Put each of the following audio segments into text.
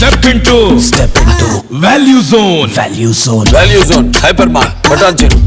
Step into Value Zone. Value Zone. Hypermart. Patanjali.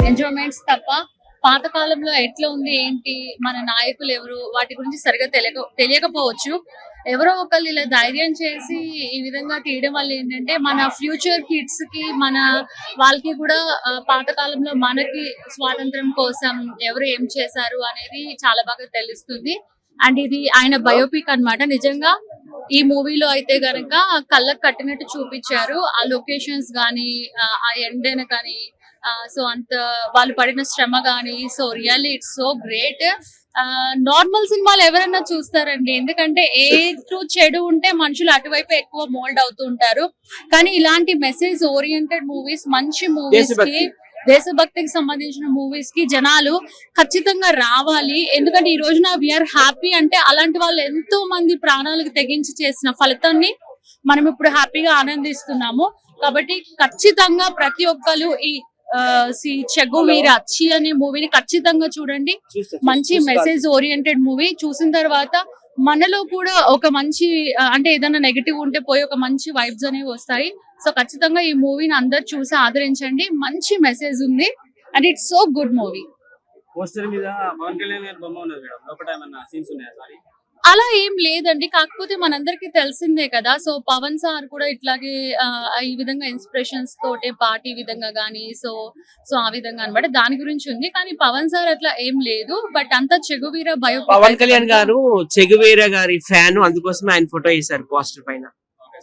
Enjoyments తప్ప పాతకాలంలో ఎట్లా ఉంది ఏంటి మన నాయకులు ఎవరు వాటి గురించి సరిగా తెలియకపోవచ్చు. ఎవరో ఒకళ్ళు ఇలా ధైర్యం చేసి ఈ విధంగా తీయడం వల్ల ఏంటంటే మన ఫ్యూచర్ కిడ్స్ కి మన వాళ్ళకి కూడా పాతకాలంలో మనకి స్వాతంత్రం కోసం ఎవరు ఏం చేశారు అనేది చాలా బాగా తెలుస్తుంది. అండ్ ఇది ఆయన బయోపిక్ అన్నమాట. నిజంగా ఈ మూవీలో అయితే గనక కళ్ళకు కట్టినట్టు చూపించారు. ఆ లొకేషన్స్ గానీ ఆ ఎండన కానీ సో అంత వాళ్ళు పడిన శ్రమ గానీ so really it's so great. Normal సినిమాలు ఎవరైనా చూస్తారండి, ఎందుకంటే ఏ టు చెడు ఉంటే మనుషులు అటువైపు ఎక్కువ మోల్డ్ అవుతూ ఉంటారు. కానీ ఇలాంటి మెసేజ్ ఓరియంటెడ్ మూవీస్, మంచి మూవీస్ కి, దేశభక్తికి సంబంధించిన మూవీస్ కి జనాలు ఖచ్చితంగా రావాలి. ఎందుకంటే ఈ రోజున వీఆర్ హ్యాపీ అంటే అలాంటి వాళ్ళు ఎంతో మంది ప్రాణాలకు తెగించి చేసిన ఫలితాన్ని మనం ఇప్పుడు హ్యాపీగా ఆనందిస్తున్నాము. కాబట్టి ఖచ్చితంగా ప్రతి ఒక్కరు ఈ చెగువీర చి అనే మూవీని ఖచ్చితంగా చూడండి. మంచి మెసేజ్ ఓరియంటెడ్ మూవీ. చూసిన తర్వాత మనలో కూడా ఒక మంచి అంటే ఏదైనా నెగటివ్ ఉంటే పోయి ఒక మంచి వైబ్స్ అనేవి వస్తాయి. సో ఖచ్చితంగా ఈ మూవీని అందరు చూసి ఆదరించండి. మంచి మెసేజ్ ఉంది and it's so good movie. అలా ఏం లేదండి, కాకపోతే మనందరికి తెలిసిందే కదా. సో పవన్ సార్ కూడా ఇట్లాగే ఈ విధంగా ఇన్స్పిరేషన్స్ తోటే పార్టీ విధంగా గానీ సో ఆ విధంగా అన్నమాట. దాని గురించి ఉంది, కానీ పవన్ సార్ అట్లా ఏం లేదు. బట్ అంతా చెగువీర బయో. పవన్ కళ్యాణ్ గారు చెగువీర గారి ఫ్యాన్, అందుకోసమే ఆయన ఫోటో వేశారు పోస్టర్ పైన.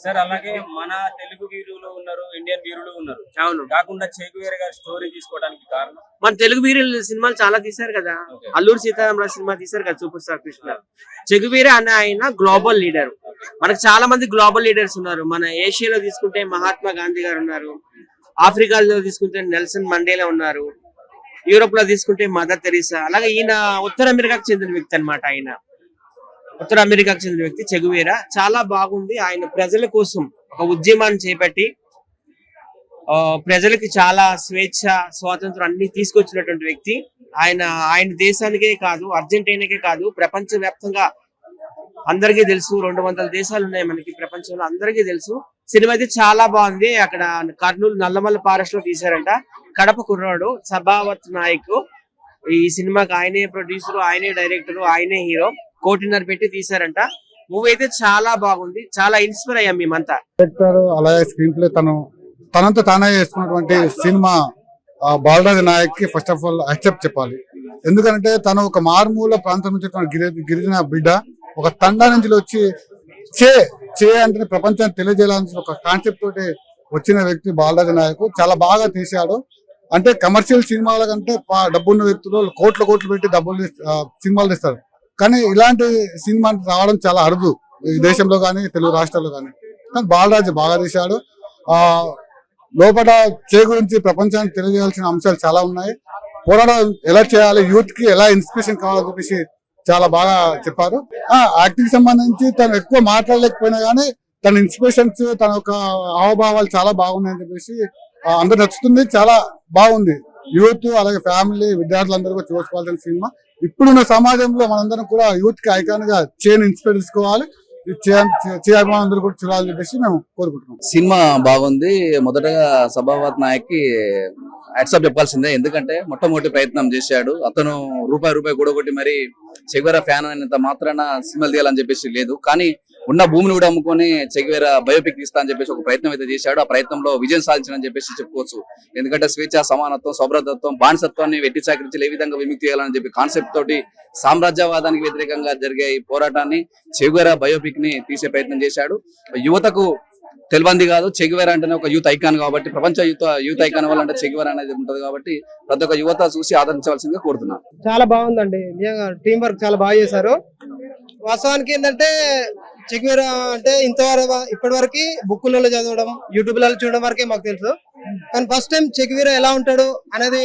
సార్ అలాగే మన తెలుగు వీరులు ఉన్నారు, ఇండియన్ వీరులు ఉన్నారు. అవును, కాకుండా చెగువీర గారి స్టోరీ తీసుకోవడానికి కారణం మన తెలుగు వీరులు సినిమాలు చాలా తీశారు కదా. అల్లూరు సీతారామరాజు సినిమా తీశారు కదా, సూపర్ స్టార్ కృష్ణ. చెగువీర అనే ఆయన గ్లోబల్ లీడర్. మనకు చాలా మంది గ్లోబల్ లీడర్స్ ఉన్నారు. మన ఏషియాలో తీసుకుంటే మహాత్మా గాంధీ గారు ఉన్నారు, ఆఫ్రికాలో తీసుకుంటే నెల్సన్ మండేలా ఉన్నారు, యూరోప్ లో తీసుకుంటే మదర్ తెరీసా. అలాగే ఈయన ఉత్తర అమెరికాకు చెందిన వ్యక్తి అన్నమాట. ఆయన ఉత్తర అమెరికాకు చెందిన వ్యక్తి చెగువీర. చాలా బాగుంది. ఆయన ప్రజల కోసం ఒక ఉద్యమాన్ని చేపట్టి ప్రజలకి చాలా స్వేచ్ఛ, స్వాతంత్రం అన్ని తీసుకొచ్చినటువంటి వ్యక్తి ఆయన దేశానికే కాదు, అర్జెంటీనాకే కాదు, ప్రపంచ వ్యాప్తంగా అందరికీ తెలుసు. 200 దేశాలు ఉన్నాయి మనకి ప్రపంచంలో, అందరికీ తెలుసు. సినిమా అయితే చాలా బాగుంది. అక్కడ కర్నూలు నల్లమల్ల ఫారెస్ట్ లో తీశారంట. కడప కుర్రాడు సభావత్ నాయక్. ఈ సినిమాకి ఆయనే ప్రొడ్యూసర్, ఆయనే డైరెక్టర్, ఆయనే హీరో. 1.5 కోటి పెట్టి తీశారంట. మూవీ అయితే చాలా బాగుంది. చాలా ఇన్స్పైర్ అయ్యాం మేమంతా. అలాగే స్క్రీన్ ప్లే తనంతా తానే చేసుకున్నటువంటి సినిమా బాలరాజ్ నాయక్ కి ఫస్ట్ ఆఫ్ ఆల్ యాక్సెప్ట్ చెప్పాలి. ఎందుకంటే తను ఒక మారుమూల ప్రాంతం నుంచి గిరిజన బిడ్డ, ఒక తండా నుంచి వచ్చి చే అంటే ప్రపంచాన్ని తెలియజేయాలని ఒక కాన్సెప్ట్ తోటి వచ్చిన వ్యక్తి బాలరాజ్ నాయక్. చాలా బాగా తీశాడు. అంటే కమర్షియల్ సినిమాల కంటే డబ్బున్న వ్యక్తులు కోట్లు పెట్టి డబ్బులు సినిమాలు తీస్తారు. కానీ ఇలాంటి సినిమా రావడం చాలా అరుదు ఈ దేశంలో కానీ తెలుగు రాష్ట్రాల్లో కానీ. కానీ బాలరాజ్ బాగా తీశాడు. లోపల చే గురించి ప్రపంచానికి తెలియజేయాల్సిన అంశాలు చాలా ఉన్నాయి. పోరాటం ఎలా చేయాలి, యూత్ కి ఎలా ఇన్స్పిరేషన్ కావాలని చెప్పేసి చాలా బాగా చెప్పారు. యాక్టింగ్ సంబంధించి తను ఎక్కువ మాట్లాడలేకపోయినా గానీ తన ఇన్స్పిరేషన్స్, తన యొక్క హావభావాలు చాలా బాగున్నాయని చెప్పేసి అందరు నచ్చుతుంది. చాలా బాగుంది. యూత్ అలాగే ఫ్యామిలీ, విద్యార్థులందరూ కూడా చూసుకోవాల్సిన సినిమా. ఇప్పుడున్న సమాజంలో మనందరం కూడా యూత్ కి ఐకాన్ గా చేని ఇన్స్పైర్ తీసుకోవాలి. చేయాలమందరూ కూడా చూడాలని చెప్పేసి మేము కోరుకుంటున్నాం. సినిమా బాగుంది. మొదటగా సభావత్ నాయక్ కి హ్యాట్సాప్ చెప్పాల్సిందే. ఎందుకంటే మొట్టమొదటి ప్రయత్నం చేశాడు అతను. రూపాయి కూడగొట్టి మరి చెగువేరా ఫ్యాన్ అయినంత మాత్రాన సినిమాలు తీయాలని చెప్పేసి లేదు, కానీ ఉన్న భూమిని కూడా అమ్ముకొని చెగువేరా బయోపిక్ తీస్తా అని చెప్పేసి ఒక ప్రయత్నం అయితే చేశాడు. ఆ ప్రయత్నంలో విజయం సాధించాలని చెప్పేసి చెప్పుకోవచ్చు. ఎందుకంటే స్వేచ్ఛ, సమానత్వం, సౌభ్రతత్వం, బానిసత్వాన్ని వెట్టి చాకరించి ఏ విధంగా విముక్తి చేయాలని చెప్పి కాన్సెప్ట్ తోటి సామ్రాజ్యవాదానికి వ్యతిరేకంగా జరిగే ఈ పోరాటాన్ని చెగువేరా బయోపిక్ ని తీసే ప్రయత్నం చేశాడు. యువతకు తెలియంది కాదు, చెగువేరా అంటేనే ఒక యూత్ ఐకాన్ కాబట్టి, ప్రపంచ యూత్ ఐకాన్ వాళ్ళంటే చెగువేరా అనేది ఉంటది కాబట్టి ప్రతి ఒక్క యువత చూసి ఆదరించవలసిందిగా కోరుతున్నాను. చాలా బాగుందండి, నిజంగా టీం వర్క్ చాలా బాగా చేశారు. వాస్తవానికి ఏంటంటే చెగువేరా అంటే ఇప్పటి వరకు బుక్కులలో చదవడం, యూట్యూబ్లలో చూడడం వరకే మాకు తెలుసు. కానీ ఫస్ట్ టైం చెగువేరా ఎలా ఉంటాడు అనేది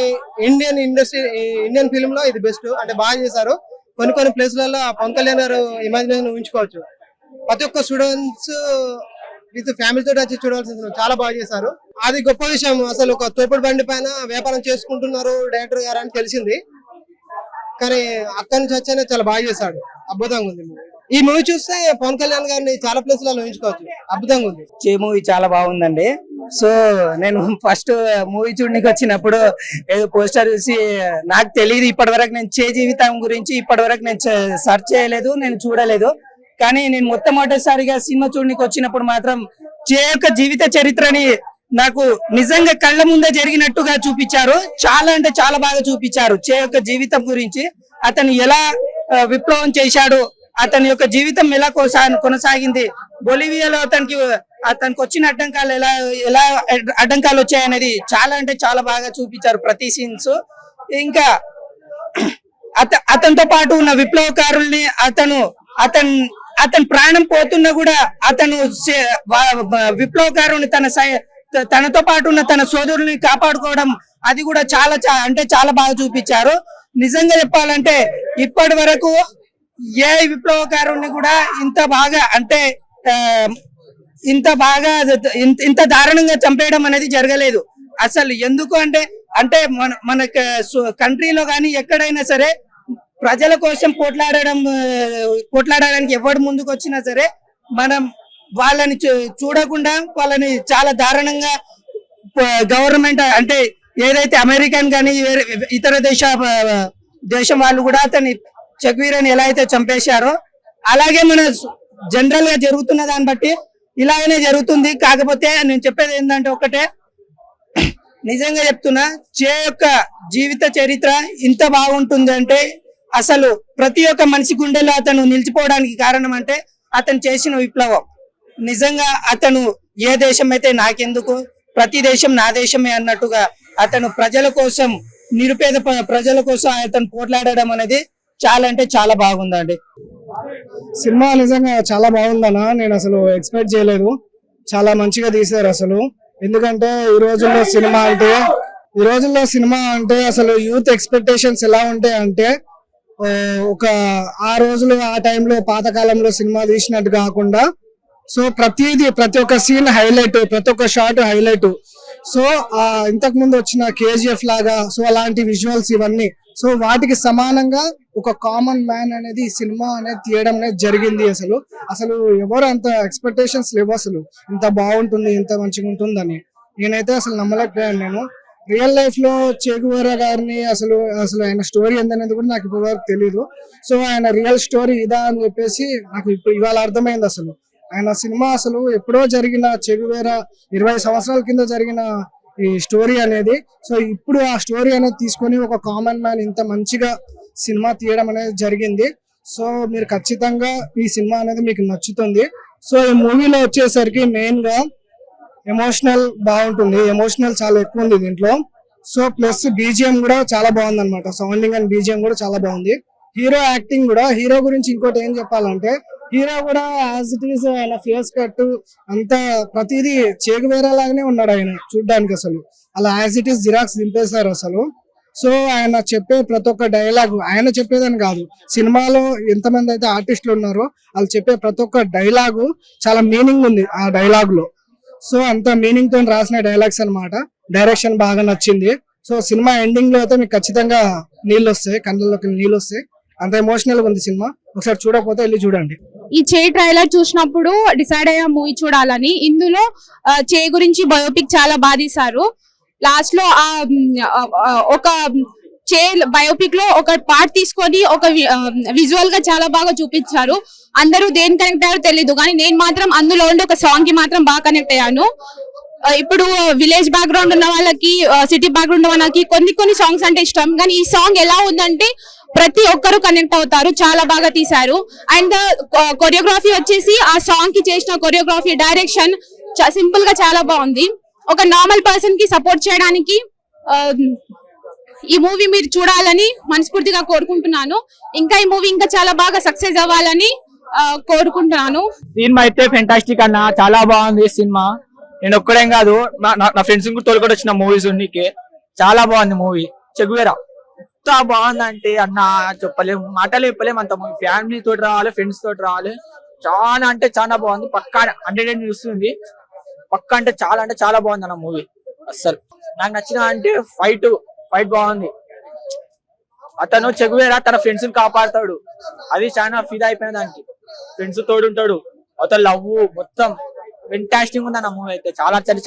ఇండియన్ ఫిల్మ్ లో ఇది బెస్ట్. అంటే బాగా చేశారు. కొన్ని ప్లేస్లలో పవన్ కళ్యాణ్ గారు ఇమాజినేషన్ ఊహించుకోవచ్చు. ప్రతి ఒక్క స్టూడెంట్స్ విత్ ఫ్యామిలీతో వచ్చి చూడాల్సింది. చాలా బాగా చేశారు, అది గొప్ప విషయం. అసలు ఒక తోపుడు బండి పైన వ్యాపారం చేసుకుంటున్నారు డైరెక్టర్ గారు అని తెలిసింది, కానీ అక్కడి నుంచి వచ్చానే చాలా బాగా చేశాడు. అద్భుతంగా ఉంది ఈ మూవీ. చూస్తే పవన్ కళ్యాణ్ గారిని చాలా ప్లేస్లలో ఊహించుకోవచ్చు. అద్భుతంగా ఉంది. మూవీ చాలా బాగుందండి. సో నేను ఫస్ట్ మూవీ చూడడానికి వచ్చినప్పుడు ఏదో పోస్టర్ చూసి, నాకు తెలియదు ఇప్పటి వరకు, నేను జీవితం గురించి ఇప్పటి వరకు నేను సెర్చ్ చేయలేదు, నేను చూడలేదు. కానీ నేను మొట్టమొదటిసారిగా సినిమా చూడడానికి వచ్చినప్పుడు మాత్రం యొక్క జీవిత చరిత్రని నాకు నిజంగా కళ్ళ ముందే జరిగినట్టుగా చూపించారు. చాలా అంటే చాలా బాగా చూపించారు యొక్క జీవితం గురించి. అతను ఎలా విప్లవం చేశాడు, అతని యొక్క జీవితం ఎలా కొనసాగింది, బొలివియాలో అతనికి వచ్చిన అడ్డంకాలు ఎలా అడ్డంకాలు వచ్చాయనేది చాలా అంటే చాలా బాగా చూపించారు ప్రతి సీన్స్. ఇంకా అతనితో పాటు ఉన్న విప్లవకారుల్ని, అతను ప్రాణం పోతున్నా కూడా అతను విప్లవకారుని తనతో పాటు ఉన్న తన సోదరుల్ని కాపాడుకోవడం, అది కూడా చాలా అంటే చాలా బాగా చూపించారు. నిజంగా చెప్పాలంటే ఇప్పటి వరకు ఏ విప్లవకారుని కూడా ఇంత బాగా అంటే ఇంత దారుణంగా చంపేయడం అనేది జరగలేదు అసలు. ఎందుకు అంటే మన కంట్రీలో కానీ ఎక్కడైనా సరే ప్రజల కోసం పోట్లాడడానికి ఎవరు ముందుకు వచ్చినా సరే మనం వాళ్ళని చూడకుండా వాళ్ళని చాలా దారుణంగా గవర్నమెంట్ అంటే ఏదైతే అమెరికన్ కానీ ఇతర దేశం వాళ్ళు కూడా అతని చెగువేరాని ఎలా అయితే చంపేశారో అలాగే మన జనరల్ గా జరుగుతున్న దాన్ని బట్టి ఇలాగనే జరుగుతుంది. కాకపోతే నేను చెప్పేది ఏంటంటే ఒకటే, నిజంగా చెప్తున్నా, యొక్క జీవిత చరిత్ర ఇంత బాగుంటుంది అంటే అసలు ప్రతి ఒక్క మనిషి గుండెలో అతను నిలిచిపోవడానికి కారణం అంటే అతను చేసిన విప్లవం. నిజంగా అతను ఏ దేశం అయితే నాకెందుకు, ప్రతి దేశం నా దేశమే అన్నట్టుగా అతను ప్రజల కోసం, నిరుపేద ప్రజల కోసం అతను పోట్లాడడం అనేది చాలా అంటే చాలా బాగుందండి. సినిమా నిజంగా చాలా బాగుందన్న, నేను అసలు ఎక్స్పెక్ట్ చేయలేదు. చాలా మంచిగా తీశారు అసలు. ఎందుకంటే ఈ రోజుల్లో సినిమా అంటే అసలు యూత్ ఎక్స్పెక్టేషన్స్ ఎలా ఉంటాయి అంటే, ఒక ఆ రోజులు ఆ టైంలో పాతకాలంలో సినిమా తీసినట్టు కాకుండా, సో ప్రతి ఒక్క సీన్ హైలైట్, ప్రతి ఒక్క షాట్ హైలైట్. సో ఇంతకు ముందు వచ్చిన KGF లాగా సో అలాంటి విజువల్స్ ఇవన్నీ, సో వాటికి సమానంగా ఒక కామన్ మ్యాన్ అనేది సినిమా అనేది తీయడం అనేది జరిగింది. అసలు ఎవరు అంత ఎక్స్పెక్టేషన్స్ లేవు అసలు, ఇంత బాగుంటుంది, ఇంత మంచిగా ఉంటుందని. నేనైతే అసలు నమ్మలేకపోయాను. నేను రియల్ లైఫ్ లో చెగువేరా గారిని అసలు ఆయన స్టోరీ ఏందనేది కూడా నాకు ఇప్పటి వరకు తెలియదు. సో ఆయన రియల్ స్టోరీ ఇదా అని చెప్పేసి నాకు ఇవాళ అర్థమైంది. అసలు ఆయన సినిమా అసలు ఎప్పుడో జరిగిన చెగువేరా 20 సంవత్సరాల కింద జరిగిన ఈ స్టోరీ అనేది, సో ఇప్పుడు ఆ స్టోరీ అనేది తీసుకొని ఒక కామన్ మ్యాన్ ఇంత మంచిగా సినిమా తీయడం అనేది జరిగింది. సో మీరు ఖచ్చితంగా ఈ సినిమా అనేది మీకు నచ్చుతుంది. సో ఈ మూవీలో వచ్చేసరికి మెయిన్ గా ఎమోషనల్ బాగుంటుంది, ఎమోషనల్ చాలా ఎక్కువ ఉంది దీంట్లో. సో ప్లస్ BGM కూడా చాలా బాగుంది అనమాట, సౌండింగ్ అండ్ BGM కూడా చాలా బాగుంది. హీరో యాక్టింగ్ కూడా, హీరో గురించి ఇంకోటి ఏం చెప్పాలంటే, హీరో కూడా యాజ్ ఇట్ ఈస్ ఆయన ఫేస్ కట్ అంతా ప్రతిదీ చెగువేరా లాగానే ఉన్నాడు ఆయన చూడ్డానికి. అసలు అలా యాజ్ ఇట్ ఈస్ జిరాక్స్ దింపేశారు అసలు. సో ఆయన చెప్పే ప్రతి ఒక్క డైలాగ్, ఆయన చెప్పేదని కాదు, సినిమాలో ఎంతమంది అయితే ఆర్టిస్టులు ఉన్నారో వాళ్ళు చెప్పే ప్రతి ఒక్క డైలాగు చాలా మీనింగ్ ఉంది ఆ డైలాగ్ లో. సో అంత మీనింగ్ తో రాసిన డైలాగ్స్ అన్నమాట. డైరెక్షన్ బాగా నచ్చింది. సో సినిమా ఎండింగ్ లో అయితే మీకు ఖచ్చితంగా నీళ్ళు వస్తాయి, కళ్ళలోకి నీళ్ళు వస్తాయి, అంత ఎమోషనల్ గా ఉంది సినిమా. ఒకసారి చూడకపోతే వెళ్ళి చూడండి. ఈ చే ట్రైలర్ చూసినప్పుడు డిసైడ్ అయ్యా మూవీ చూడాలని. ఇందులో చే గురించి బయోపిక్ చాలా బాగా తీశారు. లాస్ట్ లో ఒక చే బయోపిక్ లో ఒక పార్ట్ తీసుకొని ఒక విజువల్ గా చాలా బాగా చూపించారు. అందరూ దేని కనెక్ట్ అయ్యారో తెలీదు, కానీ నేను మాత్రం అందులో ఉండే ఒక సాంగ్ కి మాత్రం బాగా కనెక్ట్ అయ్యాను. ఇప్పుడు విలేజ్ బ్యాక్గ్రౌండ్ ఉన్న వాళ్ళకి, సిటీ బ్యాక్గ్రౌండ్ ఉన్న వాళ్ళకి కొన్ని సాంగ్స్ అంటే ఇష్టం, కానీ ఈ సాంగ్ ఎలా ఉందంటే ప్రతి ఒక్కరు కనెక్ట్ అవుతారు. చాలా బాగా తీశారు. అండ్ కొరియోగ్రఫీ వచ్చేసి ఆ సాంగ్ కి చేసిన కొరియోగ్రఫీ, డైరెక్షన్ సింపుల్ గా చాలా బాగుంది. ఒక నార్మల్ పర్సన్ కి సపోర్ట్ చేయడానికి ఈ మూవీ మీరు చూడాలని మనస్ఫూర్తిగా కోరుకుంటున్నాను. ఇంకా ఈ మూవీ ఇంకా చాలా బాగా సక్సెస్ అవ్వాలని కోరుకుంటున్నాను. సినిమా అయితే ఫెంటాస్టిక్ అన్న, చాలా బాగుంది సినిమా. నేను ఒక్కడేం కాదు, నా ఫ్రెండ్స్ కూడా తోలుకొని వచ్చిన మూవీస్ ఉన్నికే. చాలా బాగుంది మూవీ. చెగువేరా ఎంత బాగుందంటే అన్న చెప్పలేము, మాటలు చెప్పలేము. అంత మూవీ ఫ్యామిలీ తోటి రావాలి, ఫ్రెండ్స్ తోటి రావాలి. చాలా అంటే చాలా బాగుంది. పక్కా 100 చూస్తుంది. పక్కా అంటే చాలా బాగుంది అన్న మూవీ. అస్సలు నాకు నచ్చిన అంటే ఫైట్ బాగుంది. అతను చెగువేరా తన ఫ్రెండ్స్ ని కాపాడుతాడు, అది చాలా ఫిదా అయిపోయిన దానికి. ఫ్రెండ్స్ తోడుంటాడు, అతను లవ్ మొత్తం ఫెంటాస్టిక్ ఉంది అన్న మూవీ అయితే.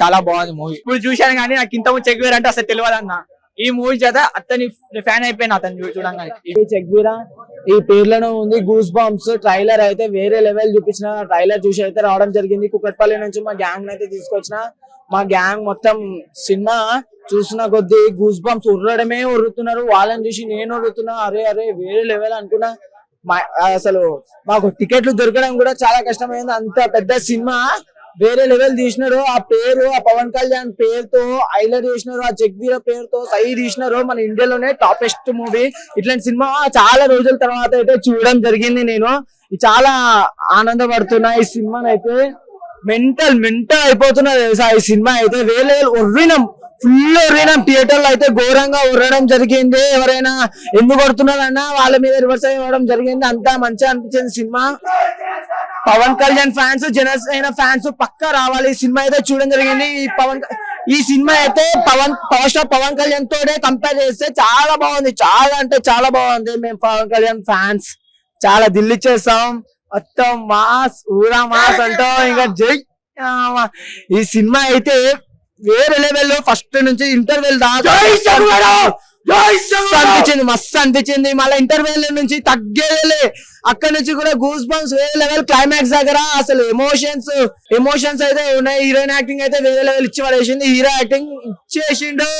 చాలా బాగుంది మూవీ. ఇప్పుడు చూశాను కానీ నాకు ఇంత చెగువేరా అంటే అసలు తెలియదు అన్న. ఈ మూవీ చేత అతని ఫ్యాన్ అయిపోయినా అతను చూడంగానే. చెగ్వీరా ఈ పేర్లను ఉంది. గూస్ బాంబ్స్ ట్రైలర్ అయితే వేరే లెవెల్ చూపించిన. ట్రైలర్ చూసి అయితే రావడం జరిగింది. కుకట్పల్లి నుంచి మా గ్యాంగ్ అయితే తీసుకొచ్చిన. మా గ్యాంగ్ మొత్తం సినిమా చూసిన కొద్దీ గూస్ బాంబ్స్ ఉర్రడమే ఉర్రుతున్నారు. వాళ్ళని చూసి నేను ఉర్రుతున్నా. అరే వేరే లెవెల్ అనుకున్నా. అసలు మాకు టికెట్లు దొరకడం కూడా చాలా కష్టమైంది. అంత పెద్ద సినిమా వేరే లెవెల్ తీసినారు. ఆ పేరు, ఆ పవన్ కళ్యాణ్ పేరుతో హైలైట్ చేసినారు. ఆ జగ్వీర పేరుతో సై తీసినారు. మన ఇండియాలోనే టాపెస్ట్ మూవీ. ఇట్లాంటి సినిమా చాలా రోజుల తర్వాత అయితే చూడడం జరిగింది. నేను చాలా ఆనందపడుతున్నా. ఈ సినిమాని అయితే మెంటల్ అయిపోతున్నా తెలుసా. ఈ సినిమా అయితే వేరే లెవెల్ ఉర్రినాం, ఫుల్ ఉర్రినాం. థియేటర్ లో అయితే ఘోరంగా ఉర్రడం జరిగింది. ఎవరైనా ఎందుకు కొడుతున్నారన్నా వాళ్ళ మీద రివర్స్ అవ్వడం జరిగింది. అంతా మంచిగా అనిపించింది సినిమా. పవన్ కళ్యాణ్ ఫ్యాన్స్, జనసేన ఫ్యాన్స్ పక్కా రావాలి. ఈ సినిమా అయితే చూడడం జరిగింది. ఈ సినిమా అయితే పవర్ స్టార్ పవన్ కళ్యాణ్ తోనే కంపేర్ చేస్తే చాలా బాగుంది. చాలా అంటే చాలా బాగుంది. మేము పవన్ కళ్యాణ్ ఫ్యాన్స్ చాలా దిల్లి చేస్తాం. మొత్తం మాస్, ఊరా మాస్ అంటాం. ఇంకా జై. ఈ సినిమా అయితే వేరే లెవెల్. ఫస్ట్ నుంచి ఇంటర్వెల్ దాకా అనిపించింది, మస్తు అనిపించింది. మళ్ళీ ఇంటర్వెల్ నుంచి తగ్గేలే. అక్కడ నుంచి కూడా గూస్ బంప్స్ వేరే లెవెల్. క్లైమాక్స్ దగ్గర అసలు ఎమోషన్స్ అయితే ఉన్నాయి. హీరోయిన్ యాక్టింగ్ అయితే వేరే లెవెల్ ఇచ్చి పడేసింది. Hero acting ఇచ్చేసిండు.